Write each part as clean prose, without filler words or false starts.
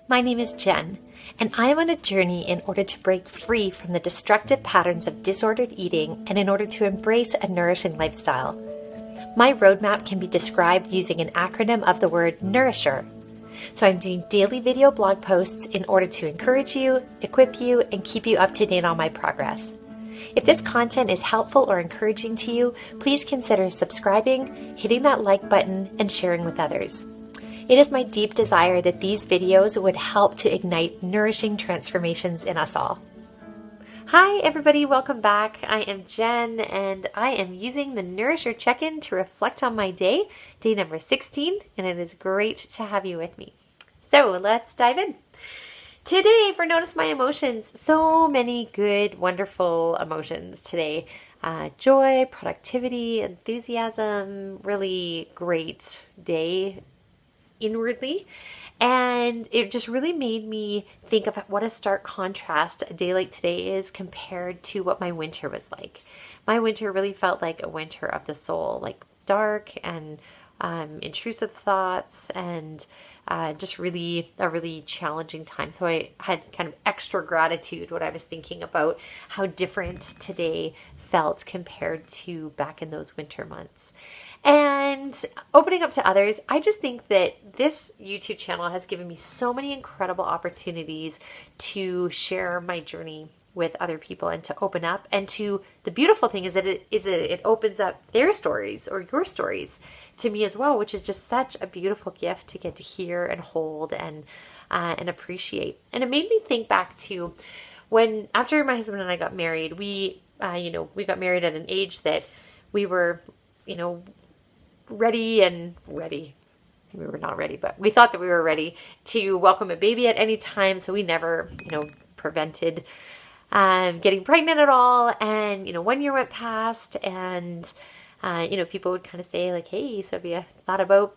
My name is Jen, and I am on a journey in order to break free from the destructive patterns of disordered eating and in order to embrace a nourishing lifestyle. My roadmap can be described using an acronym of the word Nourisher. So I'm doing daily video blog posts in order to encourage you, equip you, and keep you up to date on my progress. If this content is helpful or encouraging to you, please consider subscribing, hitting that like button, and sharing with others. It is my deep desire that these videos would help to ignite nourishing transformations in us all. Hi everybody, welcome back. I am Jen and I am using the Nourisher Check In to reflect on my day number 16, and it is great to have you with me. So let's dive in. Today for Notice My Emotions, so many good, wonderful emotions today. Joy, productivity, enthusiasm, really great day inwardly, and it just really made me think of what a stark contrast a day like today is compared to what my winter was like. My winter really felt like a winter of the soul, like dark and intrusive thoughts and just really a really challenging time. So I had kind of extra gratitude when I was thinking about how different today felt compared to back in those winter months. And opening up to others, I just think that this YouTube channel has given me so many incredible opportunities to share my journey with other people and to open up. And the beautiful thing is that it opens up their stories or your stories to me as well, which is just such a beautiful gift to get to hear and hold and appreciate. And it made me think back to when, after my husband and I got married, we got married at an age that we were, ready. We were not ready, but we thought that we were ready to welcome a baby at any time. So we never, prevented getting pregnant at all. And, 1 year went past and, people would kind of say like, hey, so have you thought about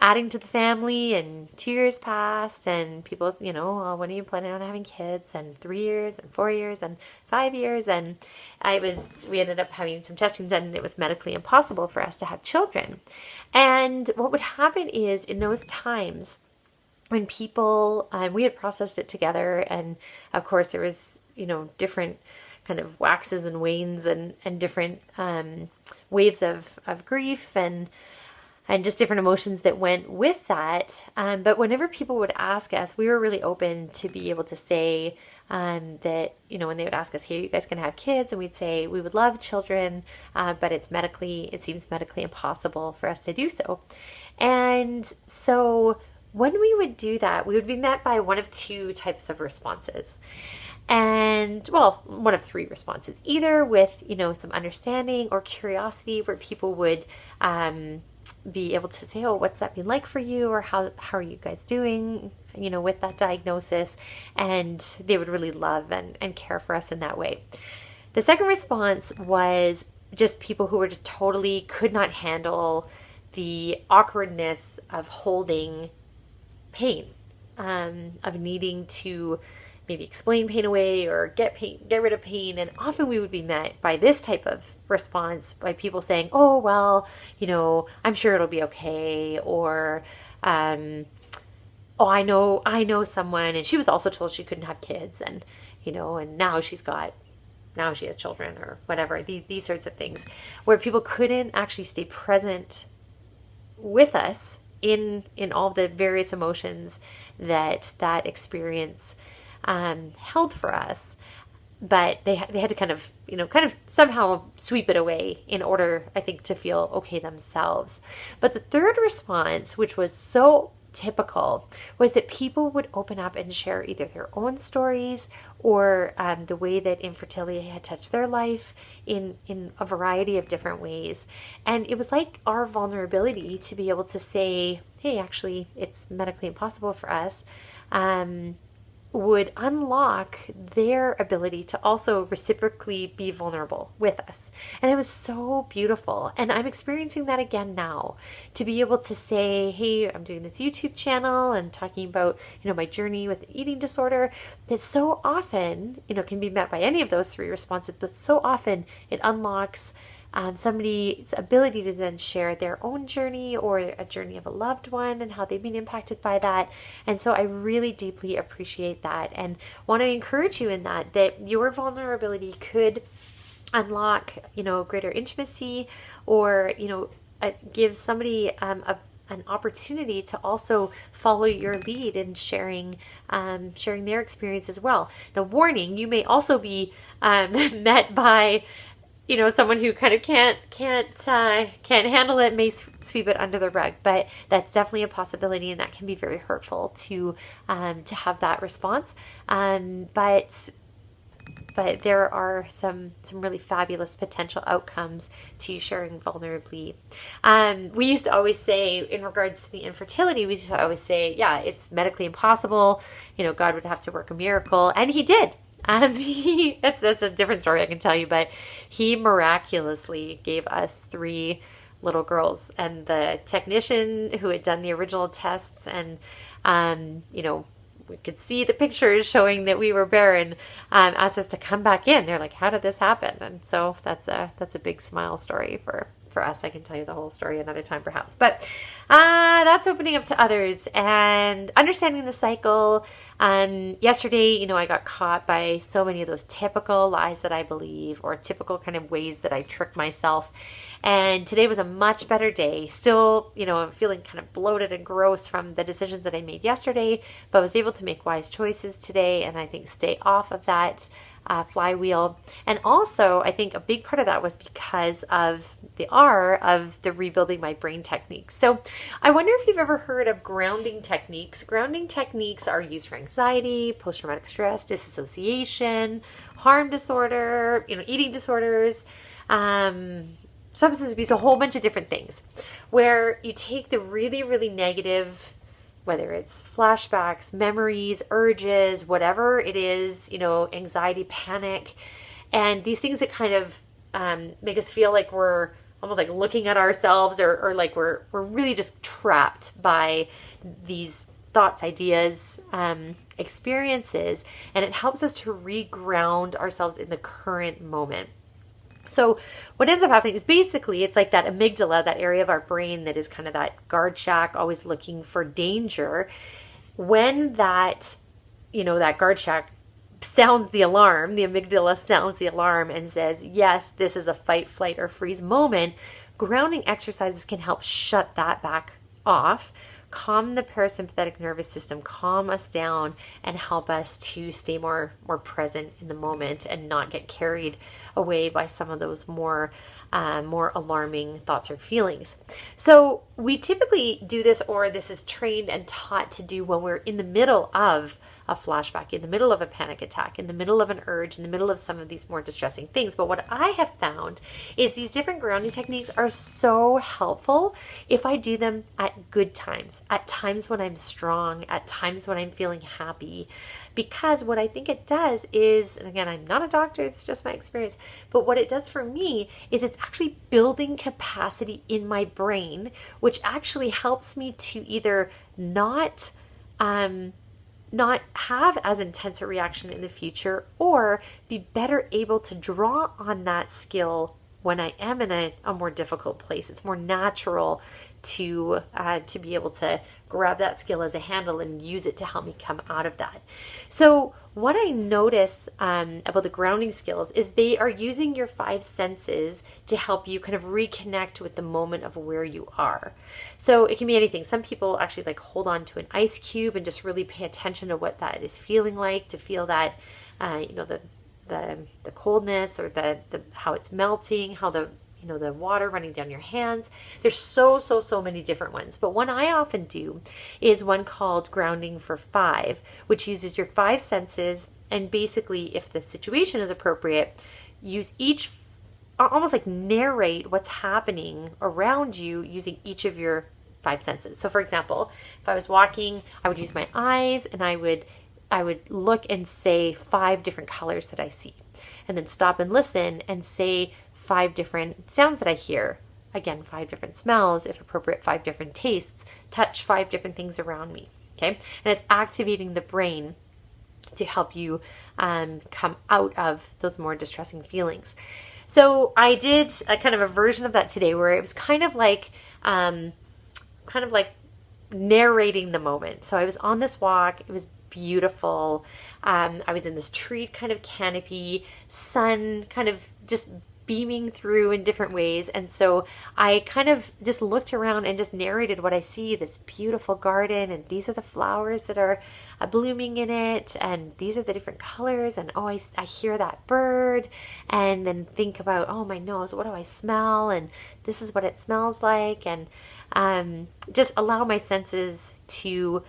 adding to the family? And 2 years passed and people, oh, when are you planning on having kids? And 3 years and 4 years and 5 years. And we ended up having some testing done and it was medically impossible for us to have children. And what would happen is in those times when people, we had processed it together, and of course there was, different kind of waxes and wanes and different waves of grief and just different emotions that went with that. But whenever people would ask us, we were really open to be able to say that, when they would ask us, hey, are you guys going to have kids? And we'd say, we would love children, but it seems medically impossible for us to do so. And so when we would do that, we would be met by one of two types of responses. And well, one of three responses, either with, some understanding or curiosity, where people would be able to say, oh, what's that been like for you? Or how are you guys doing, with that diagnosis? And they would really love and care for us in that way. The second response was just people who were just totally could not handle the awkwardness of holding pain, of needing to maybe explain pain away or get rid of pain. And often we would be met by this type of response by people saying, oh, well, I'm sure it'll be okay. Or, oh, I know someone, and she was also told she couldn't have kids, and, and now she has children or whatever, these sorts of things, where people couldn't actually stay present with us in all the various emotions that experience held for us, but they had to kind of somehow sweep it away in order, I think, to feel okay themselves. But the third response, which was so typical, was that people would open up and share either their own stories or the way that infertility had touched their life in a variety of different ways. And it was like our vulnerability to be able to say, hey, actually, it's medically impossible for us, would unlock their ability to also reciprocally be vulnerable with us. And it was so beautiful. And I'm experiencing that again now, to be able to say, hey, I'm doing this YouTube channel and talking about, my journey with an eating disorder, that so often, can be met by any of those three responses, but so often it unlocks somebody's ability to then share their own journey or a journey of a loved one and how they've been impacted by that. And so I really deeply appreciate that and want to encourage you in that your vulnerability could unlock, greater intimacy, or, give somebody an opportunity to also follow your lead in sharing their experience as well. Now, warning, you may also be met by someone who kind of can't handle it, may sweep it under the rug, but that's definitely a possibility, and that can be very hurtful to have that response. But there are some really fabulous potential outcomes to sharing vulnerably. We used to always say, in regards to the infertility, we used to always say, yeah, it's medically impossible. God would have to work a miracle, and He did. That's a different story I can tell you, but He miraculously gave us 3 little girls, and the technician who had done the original tests and we could see the pictures showing that we were barren, asked us to come back in. They're like, how did this happen? And so that's a big smile story for us. I can tell you the whole story another time perhaps, but that's opening up to others and understanding the cycle. Yesterday, I got caught by so many of those typical lies that I believe, or typical kind of ways that I trick myself. And today was a much better day. Still, I'm feeling kind of bloated and gross from the decisions that I made yesterday, but I was able to make wise choices today, and I think stay off of that flywheel. And also, I think a big part of that was because of the rebuilding my brain techniques. So I wonder if you've ever heard of grounding techniques. Grounding techniques are used for anxiety, post-traumatic stress, disassociation, harm disorder, eating disorders, substance abuse, a whole bunch of different things, where you take the really, really negative, whether it's flashbacks, memories, urges, whatever it is, anxiety, panic, and these things that kind of make us feel like we're almost like looking at ourselves, or like we're really just trapped by these thoughts, ideas, experiences, and it helps us to reground ourselves in the current moment. So what ends up happening is basically it's like that amygdala, that area of our brain that is kind of that guard shack, always looking for danger. When that guard shack sounds the alarm, the amygdala sounds the alarm and says, yes, this is a fight, flight, or freeze moment, grounding exercises can help shut that back off, calm the parasympathetic nervous system, calm us down, and help us to stay more present in the moment and not get carried away by some of those more alarming thoughts or feelings. So we typically do this, or this is trained and taught to do when we're in the middle of a flashback, in the middle of a panic attack, in the middle of an urge, in the middle of some of these more distressing things. But what I have found is these different grounding techniques are so helpful if I do them at good times, at times when I'm strong, at times when I'm feeling happy. Because what I think it does is, and again, I'm not a doctor, it's just my experience, but what it does for me is it's actually building capacity in my brain, which actually helps me to either not have as intense a reaction in the future, or be better able to draw on that skill when I am in a more difficult place. It's more natural to be able to grab that skill as a handle and use it to help me come out of that. So what I notice about the grounding skills is they are using your 5 senses to help you kind of reconnect with the moment of where you are. So it can be anything. Some people actually like hold on to an ice cube and just really pay attention to what that is feeling like, to feel that the coldness, or the how it's melting, how the water running down your hands. There's so many different ones. But one I often do is one called Grounding for 5, which uses your 5 senses, and basically, if the situation is appropriate, use each, almost like narrate what's happening around you using each of your 5 senses. So for example, if I was walking, I would use my eyes, and I would look and say 5 different colors that I see, and then stop and listen and say 5 different sounds that I hear. Again, 5 different smells, if appropriate, 5 different tastes, touch 5 different things around me. Okay. And it's activating the brain to help you come out of those more distressing feelings. So I did a kind of a version of that today where it was kind of like narrating the moment. So I was on this walk. It was beautiful. I was in this tree kind of canopy, sun kind of just beaming through in different ways. And so I kind of just looked around and just narrated what I see, this beautiful garden, and these are the flowers that are blooming in it, and these are the different colors, and oh, I hear that bird, and then think about, oh, my nose, what do I smell, and this is what it smells like, and just allow my senses to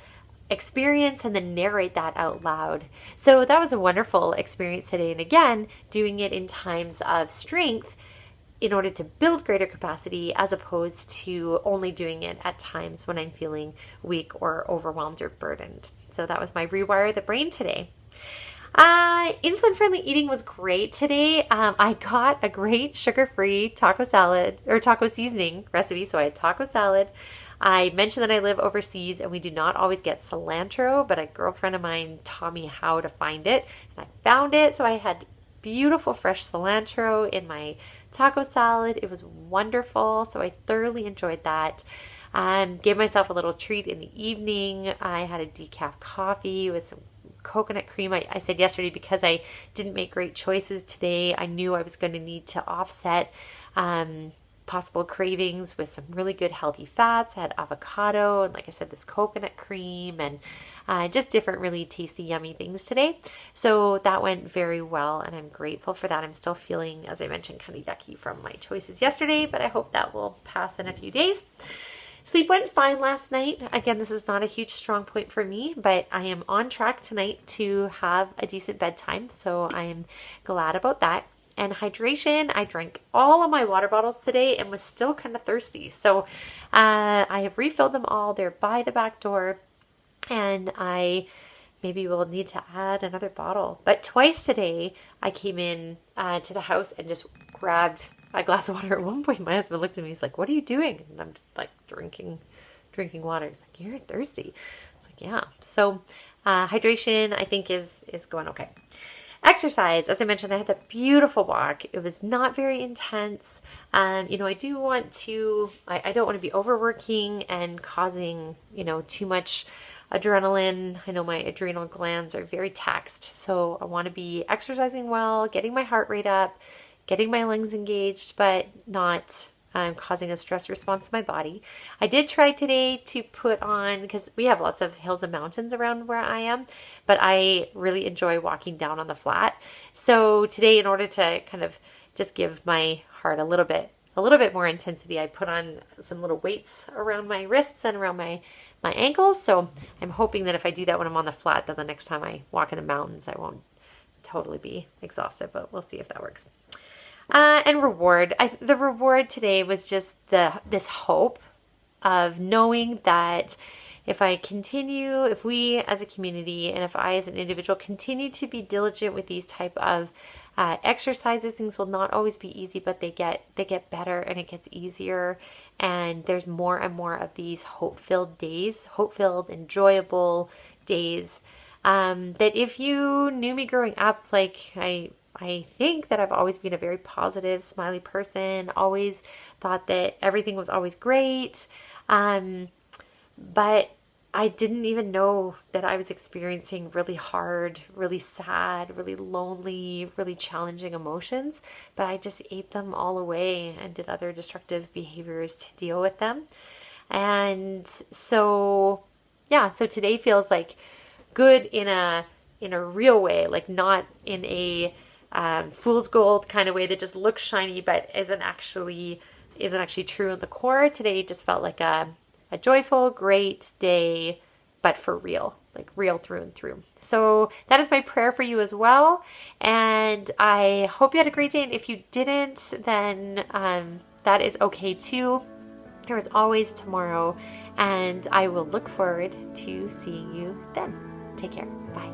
experience and then narrate that out loud. So that was a wonderful experience today. And again, doing it in times of strength in order to build greater capacity, as opposed to only doing it at times when I'm feeling weak or overwhelmed or burdened. So that was my Rewire the Brain today. Insulin friendly eating was great today. I got a great sugar-free taco salad or taco seasoning recipe. So I had taco salad. I mentioned that I live overseas and we do not always get cilantro, but a girlfriend of mine taught me how to find it, and I found it. So I had beautiful fresh cilantro in my taco salad. It was wonderful. So I thoroughly enjoyed that. Gave myself a little treat in the evening. I had a decaf coffee with some coconut cream. I said yesterday, because I didn't make great choices today, I knew I was going to need to offset possible cravings with some really good healthy fats. I had avocado and, like I said, this coconut cream and just different really tasty, yummy things today. So that went very well, and I'm grateful for that. I'm still feeling, as I mentioned, kind of yucky from my choices yesterday, but I hope that will pass in a few days. Sleep went fine last night. Again, this is not a huge strong point for me, but I am on track tonight to have a decent bedtime, so I am glad about that. And hydration, I drank all of my water bottles today and was still kind of thirsty. So I have refilled them all. They're by the back door, and I maybe will need to add another bottle. But twice today, I came in to the house and just grabbed a glass of water. At one point, my husband looked at me. He's like, "What are you doing?" And I'm like, drinking water. He's like, "You're thirsty." I was like, "Yeah." So hydration, I think, is going okay. Exercise, as I mentioned, I had that beautiful walk. It was not very intense. I do want to, I don't want to be overworking and causing, too much adrenaline. I know my adrenal glands are very taxed. So I want to be exercising well, getting my heart rate up, getting my lungs engaged, but not causing a stress response to my body. I did try today to put on, because we have lots of hills and mountains around where I am, but I really enjoy walking down on the flat. So today, in order to kind of just give my heart a little bit more intensity, I put on some little weights around my wrists and around my ankles. So I'm hoping that if I do that when I'm on the flat, then the next time I walk in the mountains, I won't totally be exhausted, but we'll see if that works. And reward. The reward today was just this hope of knowing that if we as a community and if I as an individual continue to be diligent with these type of exercises, things will not always be easy, but they get better and it gets easier. And there's more and more of these hope-filled days, hope-filled, enjoyable days. That if you knew me growing up, like I think that I've always been a very positive, smiley person, always thought that everything was always great. But I didn't even know that I was experiencing really hard, really sad, really lonely, really challenging emotions. But I just ate them all away and did other destructive behaviors to deal with them. And so, so today feels like good in a real way, like not in a fool's gold kind of way that just looks shiny but isn't actually true in the core. Today just felt like a joyful, great day, but for real, like real through and through. So that is my prayer for you as well. And I hope you had a great day. And if you didn't, then that is okay too. There is always tomorrow, and I will look forward to seeing you then. Take care. Bye.